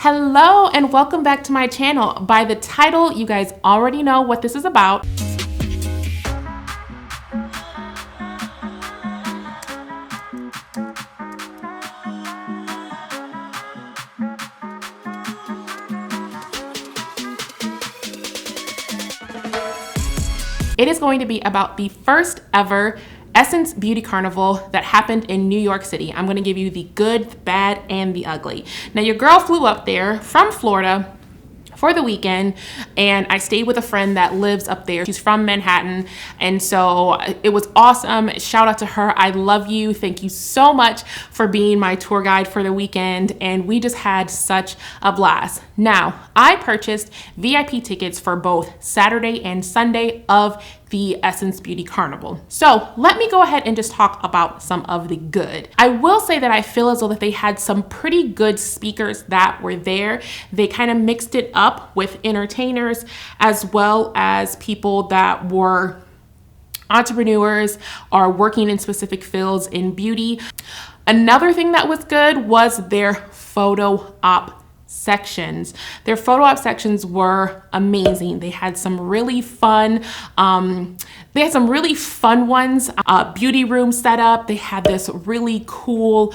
Hello and welcome back to my channel. By the title, you guys already know what this is about. It is going to be about the first ever Essence Beauty Carnival that happened in New York City. I'm gonna give you the good, the bad, and the ugly. Now, your girl flew up there from Florida for the weekend, and I stayed with a friend that lives up there. She's from Manhattan, and so it was awesome. Shout out to her. I love you. Thank you so much for being my tour guide for the weekend, and we just had such a blast. Now, I purchased VIP tickets for both Saturday and Sunday of the Essence Beauty Carnival. So let me go ahead and just talk about some of the good. I will say that I feel as though that they had some pretty good speakers that were there. They kind of mixed it up with entertainers as well as people that were entrepreneurs or working in specific fields in beauty. Another thing that was good was their photo op sections. Their photo op sections were amazing. They had some really fun ones, beauty room set up. They had this really cool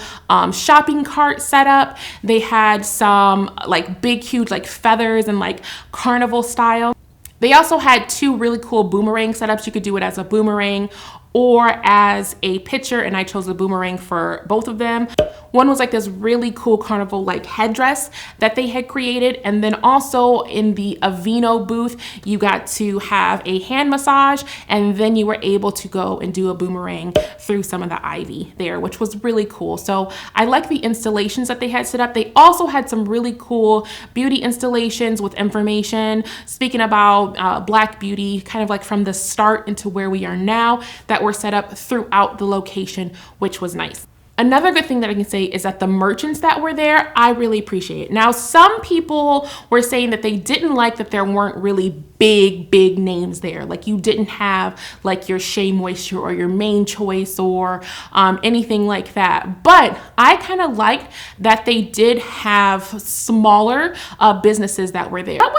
shopping cart set up. They had some like big, huge like feathers and like carnival style. They also had two really cool boomerang setups. You could do it as a boomerang or as a picture, and I chose the boomerang for both of them. One was like this really cool carnival like headdress that they had created, and then also in the Aveeno booth, you got to have a hand massage, and then you were able to go and do a boomerang through some of the ivy there, which was really cool. So I like the installations that they had set up. They also had some really cool beauty installations with information, speaking about Black beauty, kind of like from the start into where we are now, that were set up throughout the location, which was nice. Another good thing that I can say is that the merchants that were there, I really appreciate. Now, some people were saying that they didn't like that there weren't really big names there. Like you didn't have like your Shea Moisture or your Main Choice or anything like that. But I kind of liked that they did have smaller businesses that were there. That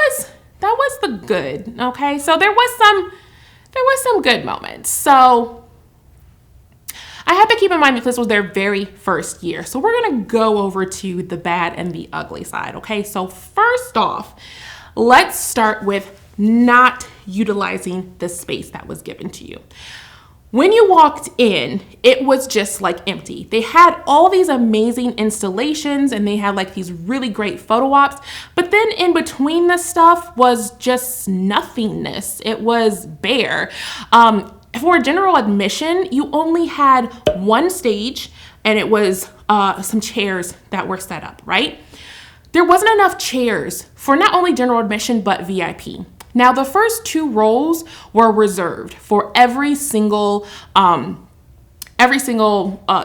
was the good, okay? So there was some good moments. So I have to keep in mind that this was their very first year. So we're gonna go over to the bad and the ugly side, okay? So first off, let's start with not utilizing the space that was given to you. When you walked in, it was just like empty. They had all these amazing installations and they had like these really great photo ops, but then in between the stuff was just nothingness. It was bare. For general admission, you only had one stage and it was some chairs that were set up, right? There wasn't enough chairs for not only general admission, but VIP. Now, the first two rows were reserved for every single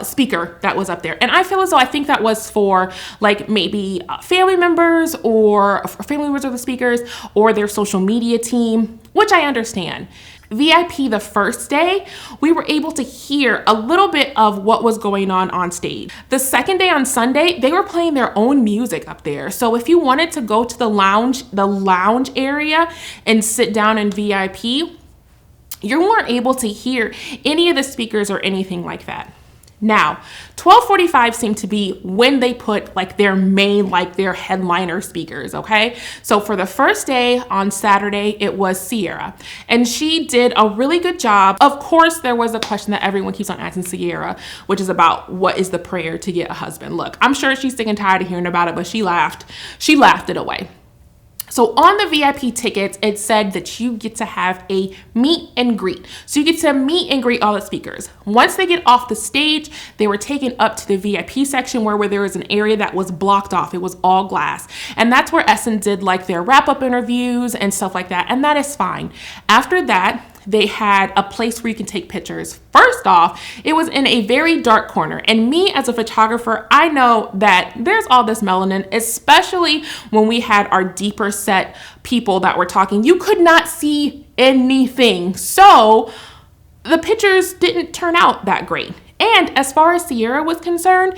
speaker that was up there. And I feel as though I think that was for like maybe family members or family members of the speakers or their social media team, which I understand. VIP the first day, we were able to hear a little bit of what was going on stage. The second day on Sunday, they were playing their own music up there. So if you wanted to go to the lounge area and sit down in VIP, you weren't able to hear any of the speakers or anything like that. Now, 12:45 seemed to be when they put like their main, like their headliner speakers, okay? So for the first day on Saturday, it was Sierra, and she did a really good job. Of course, there was a question that everyone keeps on asking Sierra, which is about what is the prayer to get a husband? Look, I'm sure she's sick and tired of hearing about it, but she laughed it away. So on the VIP tickets, it said that you get to have a meet and greet. So you get to meet and greet all the speakers. Once they get off the stage, they were taken up to the VIP section where there was an area that was blocked off. It was all glass. And that's where Essence did like their wrap-up interviews and stuff like that. And that is fine. After that, they had a place where you can take pictures. First off, it was in a very dark corner. And me as a photographer, I know that there's all this melanin, especially when we had our deeper set people that were talking. You could not see anything. So the pictures didn't turn out that great. And as far as Sierra was concerned,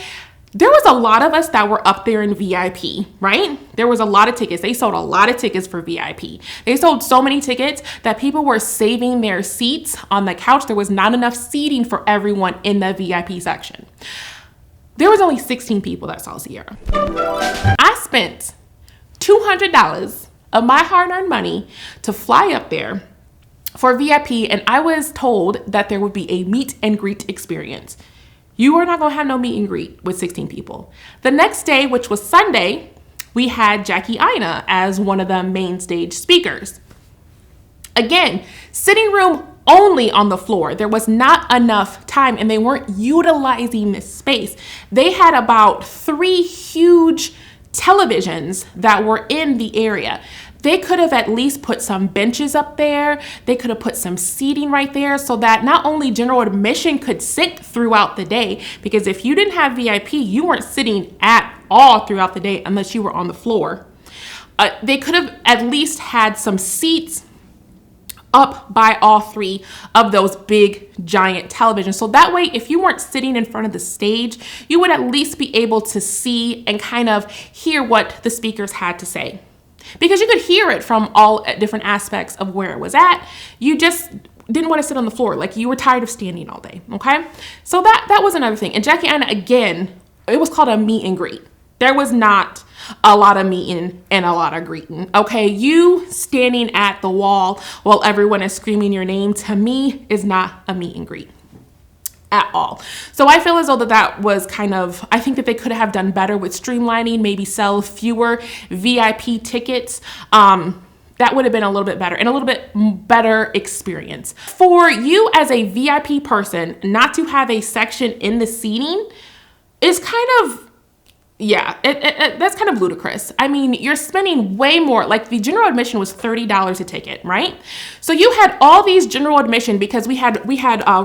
There was a lot of us that were up there in VIP, right? There was a lot of tickets. They sold a lot of tickets for VIP. They sold so many tickets that people were saving their seats on the couch. There was not enough seating for everyone in the VIP section. There was only 16 people that saw Sierra. I spent $200 of my hard-earned money to fly up there for VIP, and I was told that there would be a meet and greet experience. You are not gonna have no meet and greet with 16 people. The next day, which was Sunday, we had Jackie Aina as one of the main stage speakers. Again, sitting room only on the floor. There was not enough time and they weren't utilizing this space. They had about 3 huge televisions that were in the area. They could have at least put some benches up there. They could have put some seating right there so that not only general admission could sit throughout the day, because if you didn't have VIP, you weren't sitting at all throughout the day unless you were on the floor. They could have at least had some seats up by all 3 of those big giant televisions. So that way, if you weren't sitting in front of the stage, you would at least be able to see and kind of hear what the speakers had to say. Because you could hear it from all different aspects of where it was at. You just didn't want to sit on the floor. Like you were tired of standing all day, okay? So that was another thing. And Jackie Aina, again, it was called a meet and greet. There was not a lot of meeting and a lot of greeting, okay? You standing at the wall while everyone is screaming your name, to me, is not a meet and greet at all. So I feel as though that was kind of, I think that they could have done better with streamlining, maybe sell fewer VIP tickets. That would have been a little bit better and a little bit better experience. For you as a VIP person, not to have a section in the seating is kind of, yeah, that's kind of ludicrous. I mean, you're spending way more. Like the general admission was $30 a ticket, right? So you had all these general admission because we had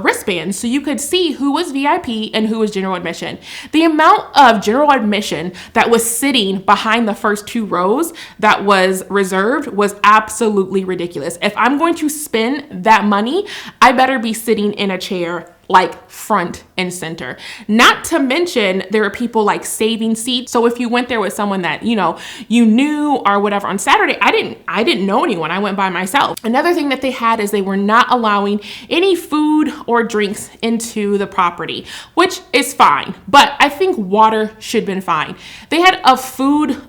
wristbands, so you could see who was VIP and who was general admission. The amount of general admission that was sitting behind the first 2 rows that was reserved was absolutely ridiculous. If I'm going to spend that money, I better be sitting in a chair like front and center. Not to mention there are people like saving seats. So if you went there with someone that, you knew or whatever on Saturday, I didn't know anyone. I went by myself. Another thing that they had is they were not allowing any food or drinks into the property, which is fine. But I think water should have been fine. They had a food,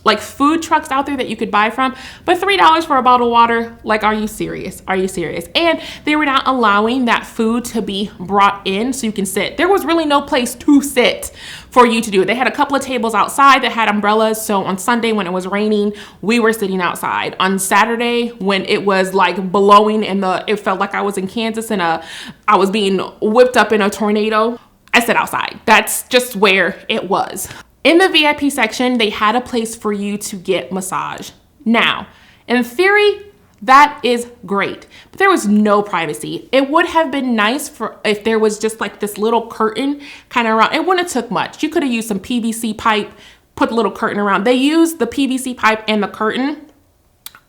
like food trucks out there that you could buy from, but $3 for a bottle of water, like, are you serious? Are you serious? And they were not allowing that food to be brought in so you can sit. There was really no place to sit for you to do it. They had a couple of tables outside that had umbrellas. So on Sunday when it was raining, we were sitting outside. On Saturday when it was like blowing and it felt like I was in Kansas and I was being whipped up in a tornado, I sat outside. That's just where it was. In the VIP section, they had a place for you to get massage. Now, in theory, that is great, but there was no privacy. It would have been nice if there was just like this little curtain kind of around. It wouldn't have took much. You could have used some PVC pipe, put a little curtain around. They used the PVC pipe and the curtain.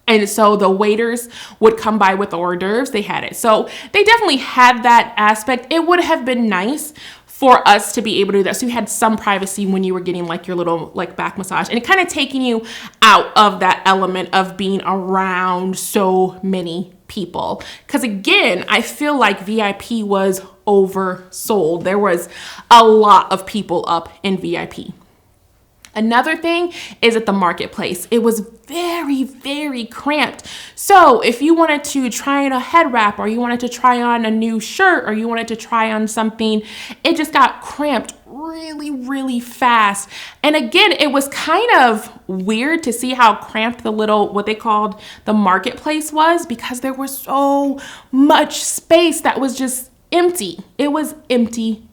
And so the waiters would come by with the hors d'oeuvres. They had it. So they definitely had that aspect. It would have been nice for us to be able to do that. So you had some privacy when you were getting like your little like back massage, and it kind of taking you out of that element of being around so many people. Because again, I feel like VIP was oversold. There was a lot of people up in VIP. Another thing is at the marketplace. It was very, very cramped. So if you wanted to try on a head wrap, or you wanted to try on a new shirt, or you wanted to try on something, it just got cramped really, really fast. And again, it was kind of weird to see how cramped the little, what they called the marketplace was, because there was so much space that was just empty. It was empty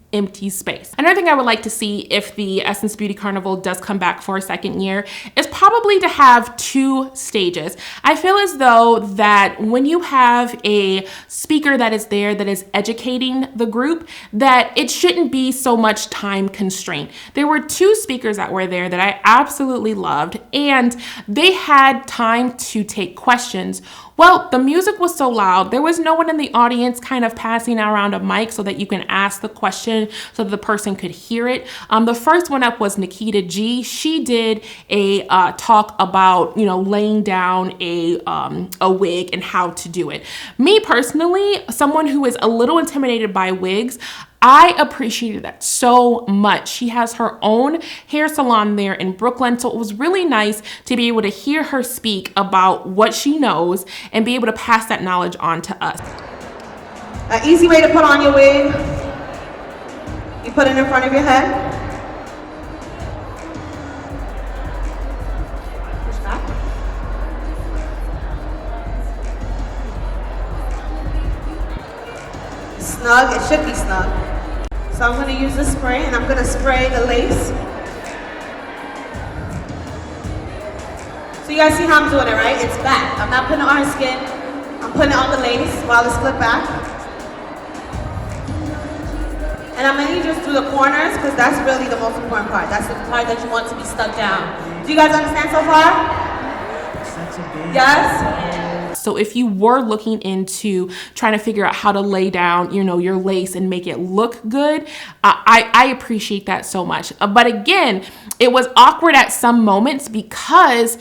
space. Another thing I would like to see if the Essence Beauty Carnival does come back for a second year is probably to have 2 stages. I feel as though that when you have a speaker that is there that is educating the group, that it shouldn't be so much time constraint. There were 2 speakers that were there that I absolutely loved, and they had time to take questions Well, the music was so loud. There was no one in the audience kind of passing around a mic so that you can ask the question so that the person could hear it. The first one up was Nikita G. She did a talk about, laying down a wig and how to do it. Me personally, someone who is a little intimidated by wigs, I appreciated that so much. She has her own hair salon there in Brooklyn, so it was really nice to be able to hear her speak about what she knows and be able to pass that knowledge on to us. An easy way to put on your wig, you put it in front of your head. Push back. Snug, it should be snug. So I'm going to use the spray, and I'm going to spray the lace. So you guys see how I'm doing it, right? It's back. I'm not putting it on her skin. I'm putting it on the lace while it's flipped back. And I'm going to just do the corners because that's really the most important part. That's the part that you want to be stuck down. Do you guys understand so far? Yes? So if you were looking into trying to figure out how to lay down, your lace and make it look good, I appreciate that so much. But again, it was awkward at some moments because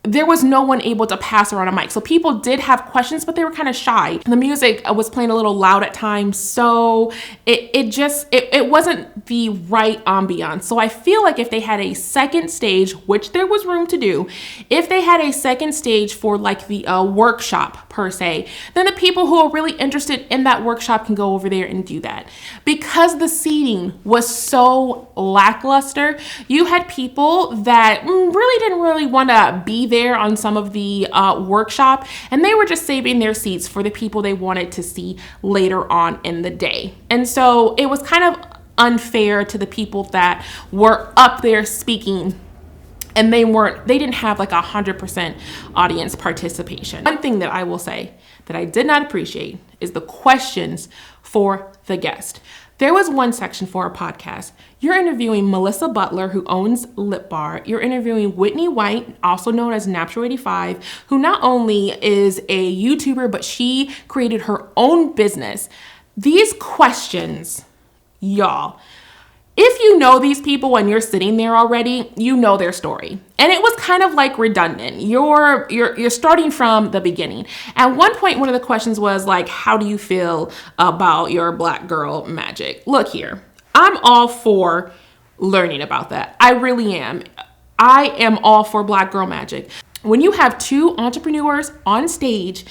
there was no one able to pass around a mic. So people did have questions, but they were kind of shy. The music was playing a little loud at times. So it wasn't the right ambiance. So I feel like if they had a second stage, which there was room to do, if they had a second stage for like the workshop per se, then the people who are really interested in that workshop can go over there and do that. Because the seating was so lackluster, you had people that really didn't want to be there on some of the workshop, and they were just saving their seats for the people they wanted to see later on in the day. And so it was kind of unfair to the people that were up there speaking, and they didn't have like 100% audience participation. One thing that I will say that I did not appreciate is the questions for the guest. There was one section for a podcast. You're interviewing Melissa Butler, who owns Lip Bar. You're interviewing Whitney White, also known as Natural 85, who not only is a YouTuber, but she created her own business. These questions, y'all, if you know these people and you're sitting there already, you know their story. And it was kind of like redundant. You're starting from the beginning. At one point, one of the questions was like, how do you feel about your Black girl magic? Look here, I'm all for learning about that. I really am. I am all for Black girl magic. When you have two entrepreneurs on stage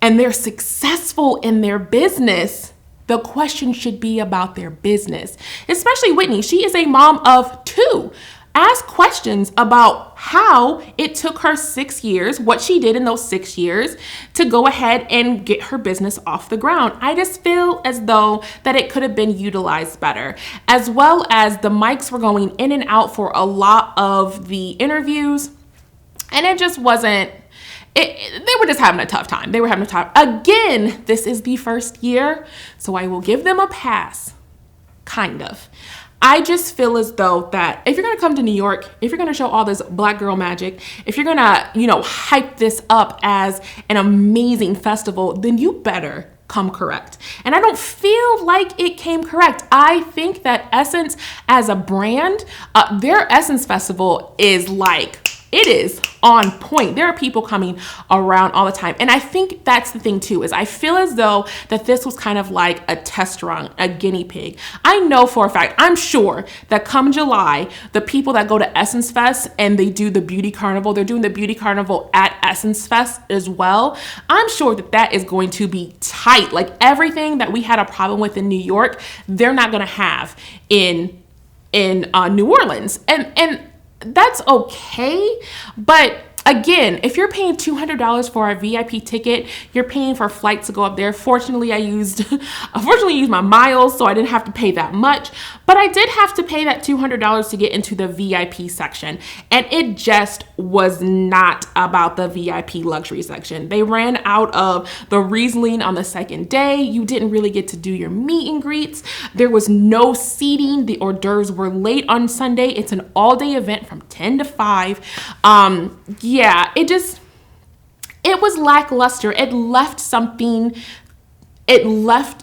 and they're successful in their business, the question should be about their business, especially Whitney. She is a mom of two. Ask questions about how it took her 6 years, what she did in those 6 years to go ahead and get her business off the ground. I just feel as though that it could have been utilized better, as well as the mics were going in and out for a lot of the interviews, and it just wasn't. They were just having a tough time. They were having a tough time. Again, this is the first year, so I will give them a pass, kind of. I just feel as though that if you're going to come to New York, if you're going to show all this Black girl magic, if you're going to, hype this up as an amazing festival, then you better come correct. And I don't feel like it came correct. I think that Essence as a brand, their Essence Festival is like, it is on point. There are people coming around all the time. And I think that's the thing too, is I feel as though that this was kind of like a test run, a guinea pig. I know for a fact, I'm sure that come July, the people that go to Essence Fest and they do the beauty carnival, they're doing the beauty carnival at Essence Fest as well. I'm sure that that is going to be tight. Like everything that we had a problem with in New York, they're not going to have in New Orleans. And that's okay, but again, if you're paying $200 for a VIP ticket, you're paying for flights to go up there. Fortunately, I used my miles, so I didn't have to pay that much. But I did have to pay that $200 to get into the VIP section, and it just was not about the VIP luxury section. They ran out of the Riesling on the second day. You didn't really get to do your meet and greets. There was no seating. The hors d'oeuvres were late on Sunday. It's an all-day event from 10 to 5. Yeah, it it was lackluster. It left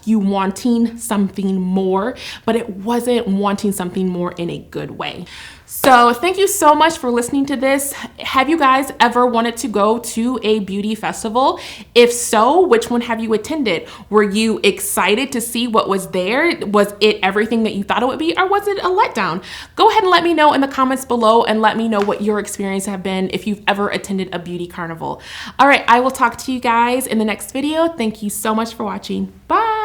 you wanting something more, but it wasn't wanting something more in a good way. So thank you so much for listening to this. Have you guys ever wanted to go to a beauty festival? If so, which one have you attended? Were you excited to see what was there? Was it everything that you thought it would be, or was it a letdown? Go ahead and let me know in the comments below, and let me know what your experience have been if you've ever attended a beauty carnival. All right, I will talk to you guys in the next video. Thank you so much for watching. Bye.